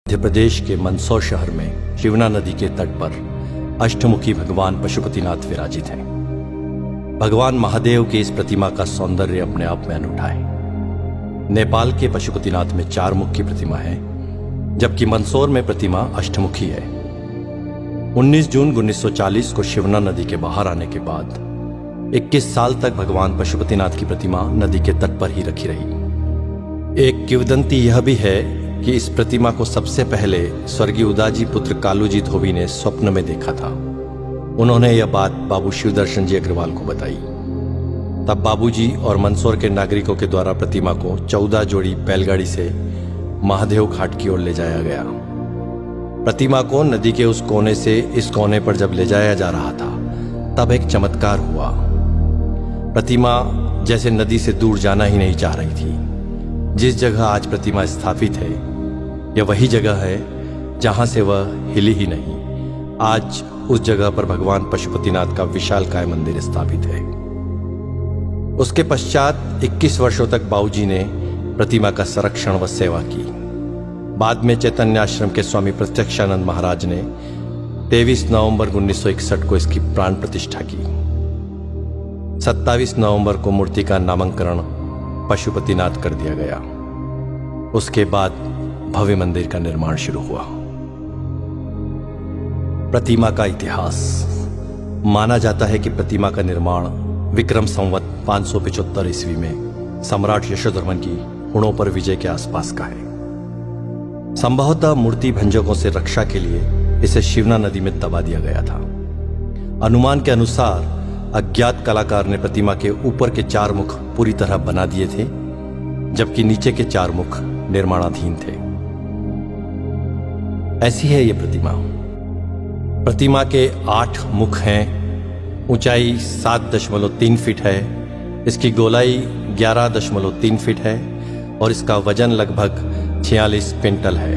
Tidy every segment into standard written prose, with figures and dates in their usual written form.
मध्य प्रदेश के मंदसौर शहर में शिवना नदी के तट पर अष्टमुखी भगवान पशुपतिनाथ विराजित हैं। भगवान महादेव की इस प्रतिमा का सौंदर्य अपने आप में अनूठा है। नेपाल के पशुपतिनाथ में 4 मुख की प्रतिमा है, जबकि मंदसौर में प्रतिमा अष्टमुखी है। 19 जून 1940 को शिवना नदी के बाहर आने के बाद 21 साल तक भगवान पशुपतिनाथ की प्रतिमा नदी के तट पर ही रखी रही। एक किंवदंती यह भी है कि इस प्रतिमा को सबसे पहले स्वर्गीय उदाजी पुत्र कालूजी धोबी ने स्वप्न में देखा था। उन्होंने यह बात बाबू शिवदर्शन जी अग्रवाल को बताई। तब बाबूजी और मंदसौर के नागरिकों के द्वारा प्रतिमा को 14 जोड़ी बैलगाड़ी से महादेव घाट की ओर ले जाया गया। प्रतिमा को नदी के उस कोने से इस कोने पर जब ले जाया जा रहा था, तब एक चमत्कार हुआ। प्रतिमा जैसे नदी से दूर जाना ही नहीं चाह रही थी। जिस जगह आज प्रतिमा स्थापित है, यह वही जगह है जहां से वह हिली ही नहीं। आज उस जगह पर भगवान पशुपतिनाथ का विशालकाय मंदिर स्थापित है। उसके पश्चात 21 वर्षों तक बाबूजी ने प्रतिमा का संरक्षण व सेवा की। बाद में चैतन्य आश्रम के स्वामी प्रत्यक्षानंद महाराज ने 23 नवंबर 1961 को इसकी प्राण प्रतिष्ठा की। 27 नवंबर को मूर्ति का नामकरण पशुपतिनाथ कर दिया गया। उसके बाद भव्य मंदिर का निर्माण शुरू हुआ। प्रतिमा का इतिहास। माना जाता है कि प्रतिमा का निर्माण विक्रम संवत 575 ईस्वी में सम्राट यशोधर्मन की हुणों पर विजय के आसपास का है। संभवतः मूर्ति भंजकों से रक्षा के लिए इसे शिवना नदी में दबा दिया गया था। अनुमान के अनुसार अज्ञात कलाकार ने प्रतिमा के ऊपर के 4 मुख पूरी तरह बना दिए थे, जबकि नीचे के 4 मुख निर्माणाधीन थे। ऐसी है यह प्रतिमा। प्रतिमा के 8 मुख हैं। ऊंचाई 7.3 फीट है। इसकी गोलाई 11.3 फीट है और इसका वजन लगभग 46 क्विंटल है।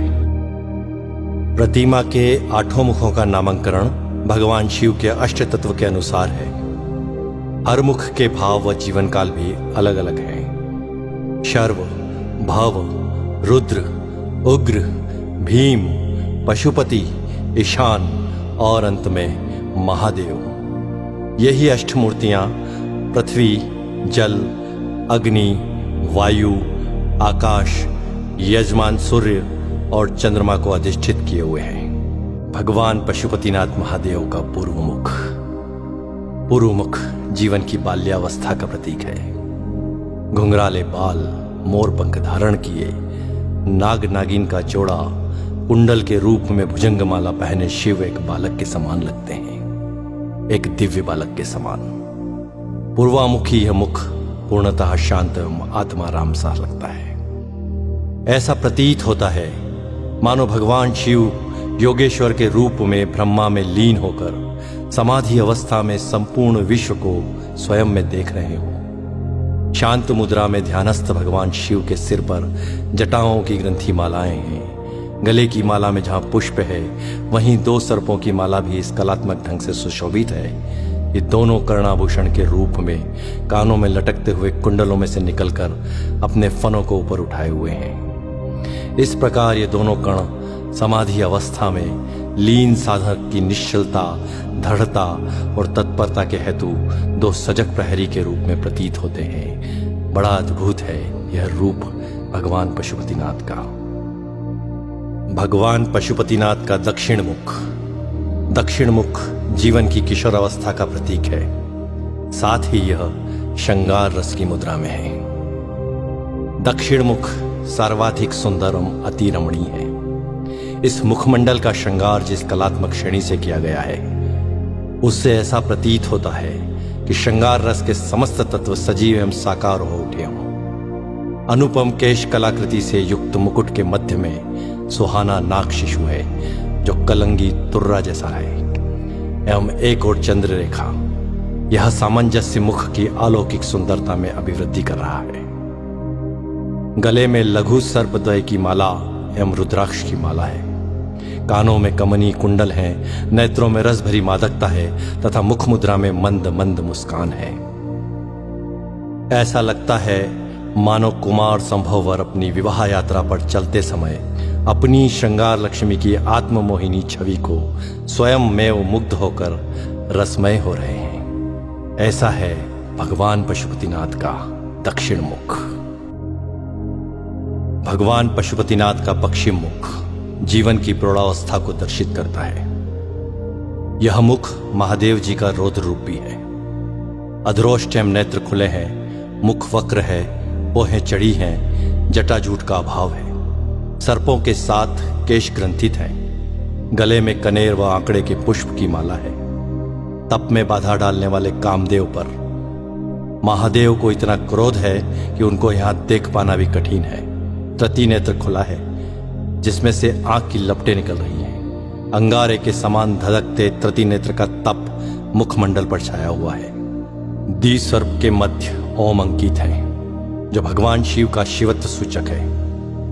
प्रतिमा के 8 मुखों का नामकरण भगवान शिव के अष्ट तत्व के अनुसार है। हर मुख के भाव व जीवन काल भी अलग अलग हैं। शर्व, भव, रुद्र, उग्र, भीम, पशुपति, ईशान और अंत में महादेव। यही अष्टमूर्तियां पृथ्वी, जल, अग्नि, वायु, आकाश, यजमान सूर्य और चंद्रमा को अधिष्ठित किए हुए हैं। भगवान पशुपतिनाथ महादेव का पूर्व मुख। पूर्व मुख जीवन की बाल्यावस्था का प्रतीक है। घुंघराले बाल, मोर पंख धारण किए, नाग नागिन का जोड़ा, कुंडल के रूप में भुजंगमाला पहने शिव एक बालक के समान लगते हैं, एक दिव्य बालक के समान। पूर्वामुखी यह मुख पूर्णतः शांत एवं आत्माराम सा लगता है। ऐसा प्रतीत होता है मानो भगवान शिव योगेश्वर के रूप में ब्रह्मा में लीन होकर समाधि अवस्था में संपूर्ण विश्व को स्वयं में देख रहे हो। शांत मुद्रा में ध्यानस्थ भगवान शिव के सिर पर जटाओं की ग्रंथि मालाएं हैं। गले की माला में जहां पुष्प है, वहीं 2 सर्पों की माला भी इस कलात्मक ढंग से सुशोभित है। ये दोनों कर्णाभूषण के रूप में कानों में लटकते हुए कुंडलों में से निकलकर अपने फनों को ऊपर उठाए हुए हैं। इस प्रकार ये दोनों कण समाधि अवस्था में लीन साधक की निश्चलता, दृढ़ता और तत्परता के हेतु 2 सजग प्रहरी के रूप में प्रतीत होते हैं। बड़ा अद्भुत है यह रूप भगवान पशुपतिनाथ का। भगवान पशुपतिनाथ का दक्षिण मुख। दक्षिण मुख जीवन की किशोर अवस्था का प्रतीक है। साथ ही यह श्रृंगार रस की मुद्रा में है। दक्षिण मुख सर्वाधिक सुंदर एवं अति रमणीय है। इस मुखमंडल का श्रृंगार जिस कलात्मक श्रेणी से किया गया है, उससे ऐसा प्रतीत होता है कि श्रृंगार रस के समस्त तत्व सजीव एवं साकार हो उठे हों। अनुपम केश कलाकृति से युक्त मुकुट के मध्य में सुहाना नाग शिशु है, जो कलंगी तुर्रा जैसा है, एवं एक और चंद्र रेखा। यह सामंजस्य मुख की अलौकिक सुंदरता में अभिवृद्धि कर रहा है। गले में लघु सर्पद्वय की माला एवं रुद्राक्ष की माला है। कानों में कमनी कुंडल हैं, नेत्रों में रस भरी मादकता है तथा मुख मुद्रा में मंद मंद मुस्कान है। ऐसा लगता है मानो कुमार संभववर अपनी विवाह यात्रा पर चलते समय अपनी श्रृंगार लक्ष्मी की आत्ममोहिनी छवि को स्वयं में वो मुग्ध होकर रसमय हो रहे हैं। ऐसा है भगवान पशुपतिनाथ का दक्षिण मुख। भगवान पशुपतिनाथ का पश्चिम मुख जीवन की प्रौढ़ावस्था को दर्शित करता है। यह मुख महादेव जी का रौद्र रूप भी है। अधरोष्टम नेत्र खुले हैं, मुख वक्र है, पोहें चढ़ी हैं, जटाजूट का अभाव है। सर्पों के साथ केश ग्रंथित हैं। गले में कनेर व आंकड़े के पुष्प की माला है। तप में बाधा डालने वाले कामदेव पर महादेव को इतना क्रोध है कि उनको यहां देख पाना भी कठिन है। तृतीय नेत्र खुला है जिसमें से आंख की लपटें निकल रही हैं। अंगारे के समान धधकते तृतीय नेत्र का तप मुखमंडल पर छाया हुआ है। द्विसर्प के मध्य ओम अंकित है जो भगवान शिव का शिवत्व सूचक है।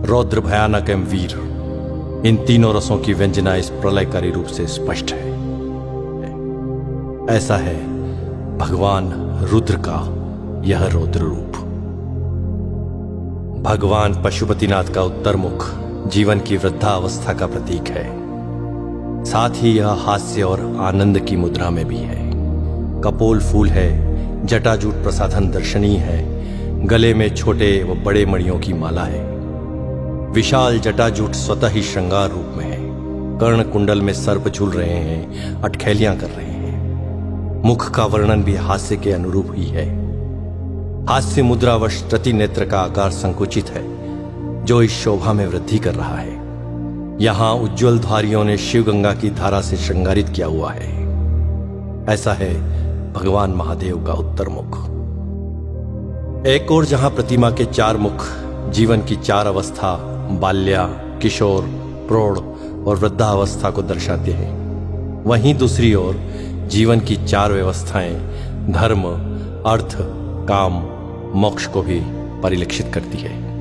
रौद्र, भयानक एवं वीर, इन तीनों रसों की व्यंजना इस प्रलयकारी रूप से स्पष्ट है। ऐसा है भगवान रुद्र का यह रौद्र रूप। भगवान पशुपतिनाथ का उत्तर मुख जीवन की वृद्धावस्था का प्रतीक है। साथ ही यह हास्य और आनंद की मुद्रा में भी है। कपोल फूल है, जटाजूट प्रसाधन दर्शनीय है। गले में छोटे व बड़े मणियों की माला है। विशाल जटाजूट स्वतः ही श्रृंगार रूप में है। कर्ण कुंडल में सर्प झूल रहे हैं, अटखेलियां कर रहे हैं। मुख का वर्णन भी हास्य के अनुरूप ही है। हास्य मुद्रावश तृतीय नेत्र का आकार संकुचित है जो इस शोभा में वृद्धि कर रहा है। यहां उज्ज्वल धारियों ने शिवगंगा की धारा से श्रृंगारित किया हुआ है। ऐसा है भगवान महादेव का उत्तर मुख। एक और जहां प्रतिमा के चार मुख जीवन की चार अवस्था बाल्या, किशोर, प्रौढ़ और वृद्धावस्था को दर्शाते हैं, वहीं दूसरी ओर जीवन की चार व्यवस्थाएं धर्म, अर्थ, काम, मोक्ष को भी परिलक्षित करती है।